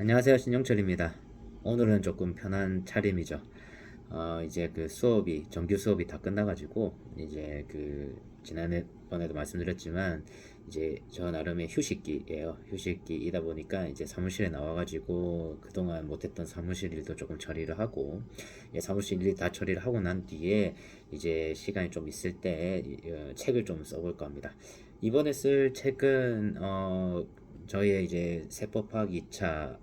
안녕하세요, 신영철입니다. 오늘은 조금 편한 차림이죠. 이제 그 수업이 정규 수업이 다 끝나가지고 이제 그 지난번에도 말씀드렸지만 이제 저 나름의 휴식기예요. 휴식기이다 보니까 이제 사무실에 나와가지고 그동안 못했던 사무실 일도 조금 처리를 하고, 사무실 일 다 처리를 하고 난 뒤에 이제 시간이 좀 있을 때 책을 좀 써볼까 합니다. 이번에 쓸 책은 저희의 이제 세법학 2차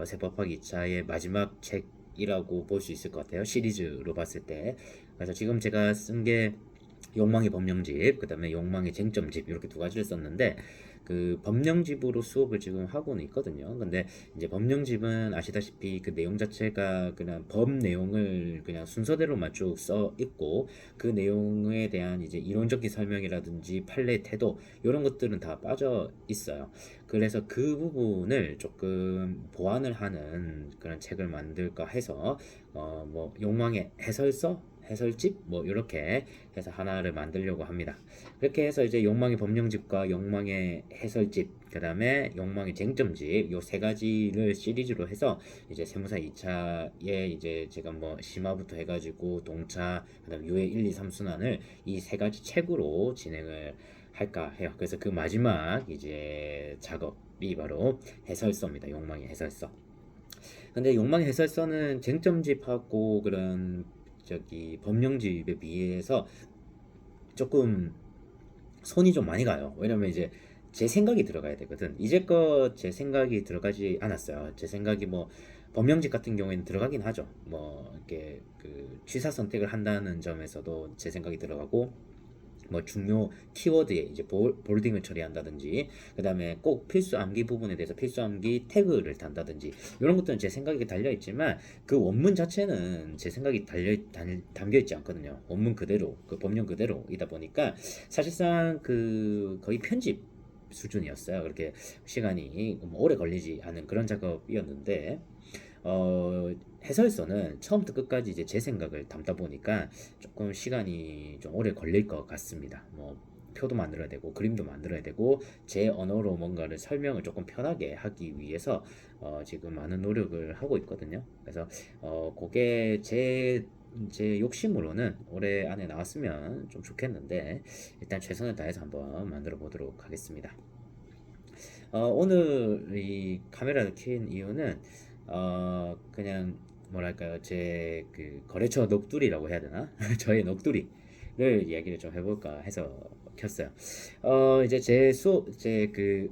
세법학 2차의 마지막 책이라고 볼 수 있을 것 같아요. 시리즈로 봤을 때. 그래서 지금 제가 쓴 게 욕망의 법령집, 그 다음에 욕망의 쟁점집, 이렇게 두 가지를 썼는데, 그 법령집으로 수업을 지금 하고는 있거든요. 근데 이제 법령집은 아시다시피 그 내용 자체가 그냥 법 내용을 그냥 순서대로만 쭉 써 있고, 그 내용에 대한 이제 이론적인 설명이라든지 판례 태도 이런 것들은 다 빠져 있어요. 그래서 그 부분을 조금 보완을 하는 그런 책을 만들까 해서 뭐 욕망의 해설서, 해설집 뭐 이렇게 해서 하나를 만들려고 합니다. 그렇게 해서 이제 욕망의 법령집과 욕망의 해설집, 그다음에 욕망의 쟁점집 요 세 가지를 시리즈로 해서 이제 세무사 2차에 이제 제가 뭐 심화부터 해가지고 동차, 그다음 유해 1, 2, 3순환을 이 세 가지 책으로 진행을 할까 해요. 그래서 그 마지막 이제 작업이 바로 해설서입니다. 욕망의 해설서. 근데 욕망의 해설서는 쟁점집하고 그런 저기 법령집에 비해서 조금 손이 좀 많이 가요. 왜냐면 이제 제 생각이 들어가야 되거든. 이제껏 제 생각이 들어가지 않았어요. 제 생각이 뭐 법령집 같은 경우에는 들어가긴 하죠. 뭐 이렇게 그 취사 선택을 한다는 점에서도 제 생각이 들어가고, 뭐 중요 키워드에 이제 볼딩을 처리한다든지, 그 다음에 꼭 필수 암기 부분에 대해서 필수 암기 태그를 단다든지, 이런 것들은 제 생각이 달려 있지만 그 원문 자체는 제 생각이 담겨 있지 않거든요. 원문 그대로, 그 법령 그대로이다 보니까 사실상 그 거의 편집 수준이었어요. 그렇게 시간이 뭐 오래 걸리지 않은 그런 작업이었는데, 어, 해설서는 처음부터 끝까지 이제 제 생각을 담다 보니까 조금 시간이 좀 오래 걸릴 것 같습니다. 뭐 표도 만들어야 되고 그림도 만들어야 되고 제 언어로 뭔가를 설명을 조금 편하게 하기 위해서 지금 많은 노력을 하고 있거든요. 그래서 그게 제 욕심으로는 올해 안에 나왔으면 좀 좋겠는데, 일단 최선을 다해서 한번 만들어 보도록 하겠습니다. 오늘 이 카메라를 켠 이유는 그냥 뭐랄까요, 제 그 거래처 녹두리라고 해야 되나? 저의 녹두리를 이야기를 좀 해볼까 해서 켰어요. 이제 제 그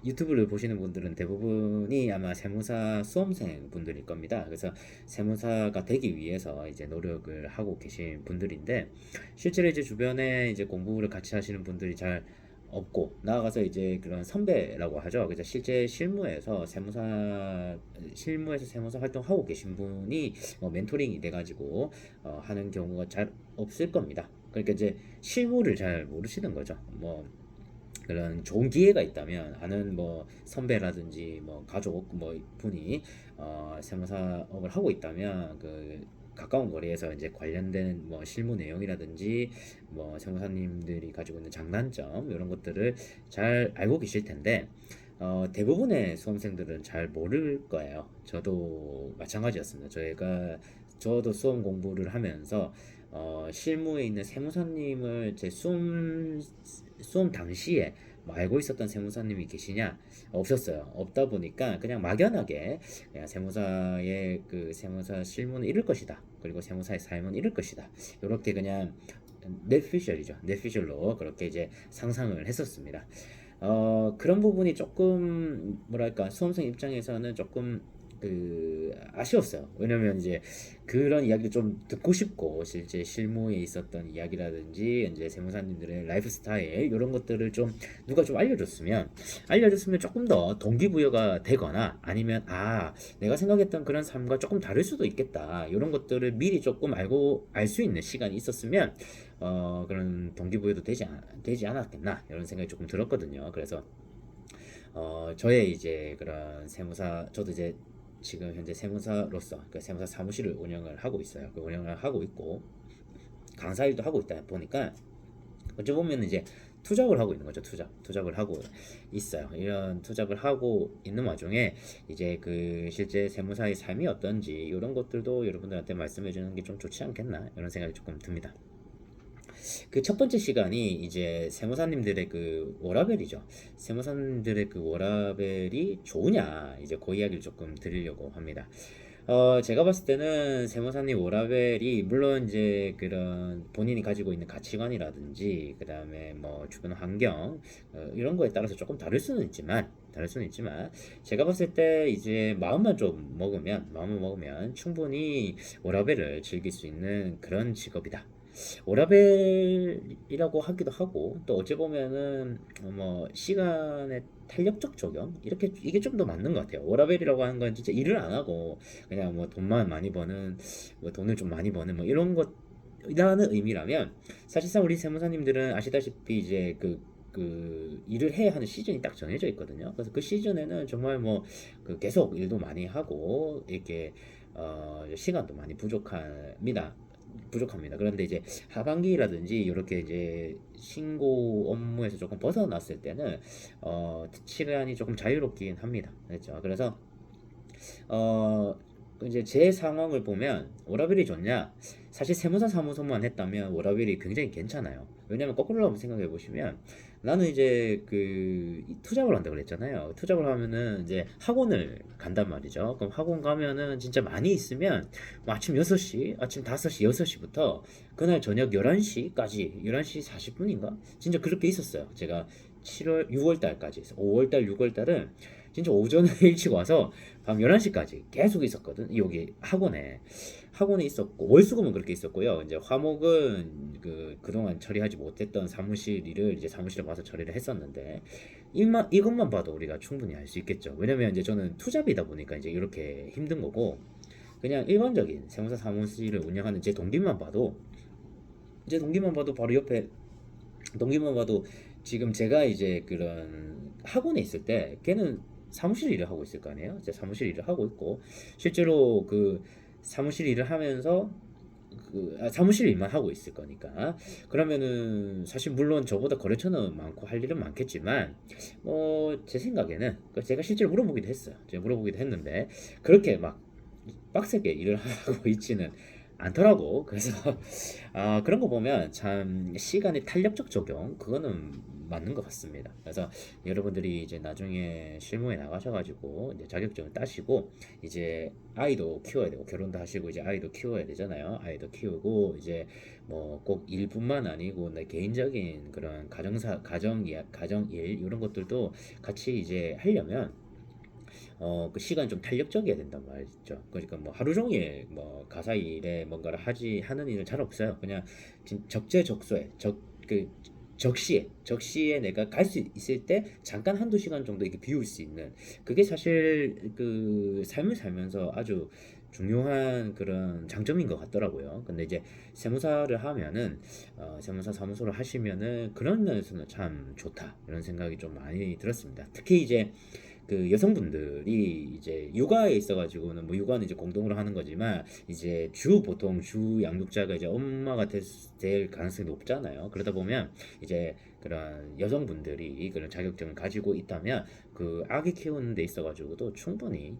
유튜브를 보시는 분들은 대부분이 아마 세무사 수험생 분들일 겁니다. 그래서 세무사가 되기 위해서 이제 노력을 하고 계신 분들인데, 실제로 이제 주변에 이제 공부를 같이 하시는 분들이 잘 없고, 나아가서 이제 그런 선배라고 하죠. 그래서 실제 실무에서 세무사 활동하고 계신 분이 멘토링이 돼가지고 하는 경우가 잘 없을 겁니다. 그러니까 이제 실무를 잘 모르시는 거죠. 뭐 그런 좋은 기회가 있다면, 아는 뭐 선배라든지 뭐 가족 뭐 분이 세무사업을 하고 있다면, 그 가까운 거리에서 이제 관련된 뭐 실무 내용이라든지 뭐 세무사님들이 가지고 있는 장단점 이런 것들을 잘 알고 계실 텐데, 대부분의 수험생들은 잘 모를 거예요. 저도 마찬가지였습니다. 저도 수험 공부를 하면서 실무에 있는 세무사님을 제 수험 당시에 뭐 알고 있었던 세무사님이 계시냐? 없었어요. 없다 보니까 그냥 막연하게 그냥 세무사의 그 세무사 실무는 이럴 것이다, 그리고 세무사의 삶은 이럴 것이다, 이렇게 그냥 넷피셜이죠. 넷피셜로 그렇게 이제 상상을 했었습니다. 그런 부분이 조금 뭐랄까, 수험생 입장에서는 조금 그 아쉬웠어요. 왜냐면 이제 그런 이야기를 좀 듣고 싶고, 실제 실무에 있었던 이야기라든지 이제 세무사님들의 라이프 스타일 이런 것들을 좀 누가 좀 알려줬으면 조금 더 동기부여가 되거나, 아니면 내가 생각했던 그런 삶과 조금 다를 수도 있겠다, 이런 것들을 미리 조금 알 수 있는 시간이 있었으면 그런 동기부여도 되지 않았겠나, 이런 생각이 조금 들었거든요. 그래서 저의 이제 그런 저도 이제 지금 현재 세무사로서 그 세무사 사무실을 운영을 하고 있어요. 그 운영을 하고 있고 강사 일도 하고 있다 보니까 어찌 보면 이제 투잡을 하고 있는 거죠. 투잡을 하고 있어요. 이런 투잡을 하고 있는 와중에 이제 그 실제 세무사의 삶이 어떤지 이런 것들도 여러분들한테 말씀해 주는 게 좀 좋지 않겠나 이런 생각이 조금 듭니다. 그 첫 번째 시간이 이제 세무사님들의 그 워라밸이죠. 세무사님들의 그 워라밸이 좋으냐 이제 그 이야기를 조금 드리려고 합니다. 제가 봤을 때는 세무사님 워라밸이 물론 이제 그런 본인이 가지고 있는 가치관이라든지 그 다음에 뭐 주변 환경 이런 거에 따라서 조금 다를 수는 있지만 제가 봤을 때 이제 마음을 먹으면 충분히 워라밸을 즐길 수 있는 그런 직업이다. 워라밸이라고 하기도 하고 또 어찌 보면은 뭐 시간의 탄력적 적용 이렇게 이게 좀 더 맞는 것 같아요. 워라밸이라고 하는 건 진짜 일을 안 하고 그냥 뭐 돈만 많이 버는 뭐 돈을 좀 많이 버는 뭐 이런 것이라는 의미라면 사실상 우리 세무사님들은 아시다시피 이제 그 일을 해야 하는 시즌이 딱 정해져 있거든요. 그래서 그 시즌에는 정말 뭐 그 계속 일도 많이 하고 이렇게 시간도 많이 부족합니다. 그런데 이제 하반기라든지 이렇게 이제 신고 업무에서 조금 벗어났을 때는 시간이 조금 자유롭긴 합니다. 그렇죠. 그래서 어 이제 제 상황을 보면 워라밸이 좋냐? 사실 세무사 사무소만 했다면 워라밸이 굉장히 괜찮아요. 왜냐면 거꾸로 한번 생각해 보시면 나는 이제 투잡을 한다고 그랬잖아요. 투잡을 하면은 이제 학원을 간단 말이죠. 그럼 학원 가면은 진짜 많이 있으면 뭐 아침 6시, 아침 5시, 6시부터 그날 저녁 11시까지 11시 40분인가? 진짜 그렇게 있었어요. 제가 6월 달까지 5월 달, 6월 달은 진짜 오전에 일찍 와서 밤 11시까지 계속 있었거든. 여기 학원에 있었고 월수금은 그렇게 있었고요. 이제 화목은 그동안 처리하지 못했던 사무실 일을 이제 사무실에 와서 처리를 했었는데 이것만 봐도 우리가 충분히 알 수 있겠죠. 왜냐면 이제 저는 투잡이다 보니까 이제 이렇게 힘든 거고 그냥 일반적인 세무사 사무실을 운영하는 제 동기만 봐도 바로 옆에 동기만 봐도 지금 제가 이제 그런 학원에 있을 때 걔는 사무실 일을 하고 있을 거 아니에요. 제 사무실 일을 하고 있고 실제로 그 사무실 일을 하면서 사무실 일만 하고 있을 거니까 그러면은 사실 물론 저보다 거래처는 많고 할 일은 많겠지만 뭐 제 생각에는 제가 실제로 물어보기도 했어요. 제가 물어보기도 했는데 그렇게 막 빡세게 일을 하고 있지는 않더라고. 그래서 그런 거 보면 참 시간의 탄력적 적용 그거는 맞는 것 같습니다. 그래서 여러분들이 이제 나중에 실무에 나가셔가지고 이제 자격증을 따시고 이제 아이도 키워야 되고 결혼도 하시고 이제 아이도 키워야 되잖아요. 아이도 키우고 이제 뭐 꼭 일뿐만 아니고 내 개인적인 그런 가정일 이런 것들도 같이 이제 하려면 그 시간이 좀 탄력적이어야 된단 말이죠. 그러니까 뭐 하루 종일 뭐 가사 일에 뭔가를 하는 일은 잘 없어요. 그냥 적재적소에 적시에 내가 갈 수 있을 때 잠깐 한두 시간 정도 이렇게 비울 수 있는 그게 사실 그 삶을 살면서 아주 중요한 그런 장점인 것 같더라고요. 근데 이제 세무사 사무소를 하시면은 그런 면에서는 참 좋다 이런 생각이 좀 많이 들었습니다. 특히 이제 그 여성분들이 이제 육아에 있어가지고는 뭐 육아는 이제 공동으로 하는 거지만 이제 보통 주 양육자가 이제 엄마가 될 가능성이 높잖아요. 그러다 보면 이제 그런 여성분들이 그런 자격증을 가지고 있다면 그 아기 키우는 데 있어가지고도 충분히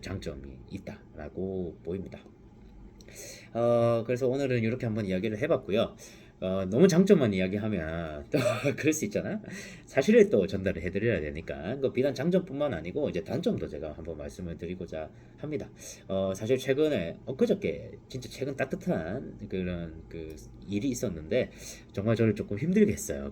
장점이 있다라고 보입니다. 그래서 오늘은 이렇게 한번 이야기를 해봤고요. 너무 장점만 이야기하면 또 그럴 수 있잖아. 사실을 또 전달을 해드려야 되니까 그 비단 장점뿐만 아니고 이제 단점도 제가 한번 말씀을 드리고자 합니다. 사실 최근에 엊그저께 진짜 최근 따뜻한 그런 일이 있었는데 정말 저를 조금 힘들게 했어요.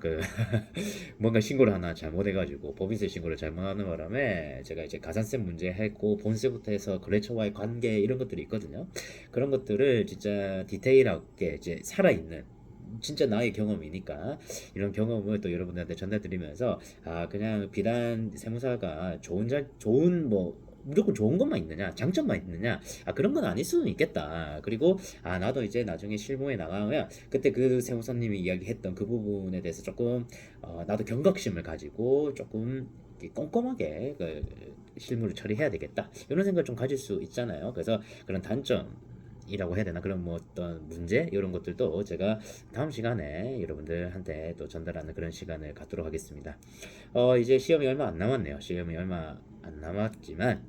뭔가 신고를 하나 잘못해가지고 법인세 신고를 잘못하는 바람에 제가 이제 가산세 문제 했고 본세부터 해서 거래처와의 관계 이런 것들이 있거든요. 그런 것들을 진짜 디테일하게 이제 살아있는 진짜 나의 경험이니까 이런 경험을 또 여러분들한테 전달드리면서 그냥 비단 세무사가 좋은 뭐 무조건 좋은 것만 있느냐 장점만 있느냐 그런 건 아닐 수는 있겠다. 그리고 나도 이제 나중에 실무에 나가면 그때 그 세무사님이 이야기했던 그 부분에 대해서 조금 나도 경각심을 가지고 조금 꼼꼼하게 실무를 처리해야 되겠다 이런 생각을 좀 가질 수 있잖아요. 그래서 그런 단점 이라고 해야 되나 그런 뭐 어떤 문제 이런 것들도 제가 다음 시간에 여러분들한테 또 전달하는 그런 시간을 갖도록 하겠습니다. 이제 시험이 얼마 안 남았네요. 시험이 얼마 안 남았지만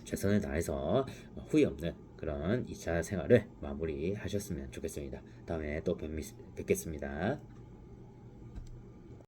최선을 다해서 후회 없는 그런 2차 생활을 마무리하셨으면 좋겠습니다. 다음에 또 뵙겠습니다.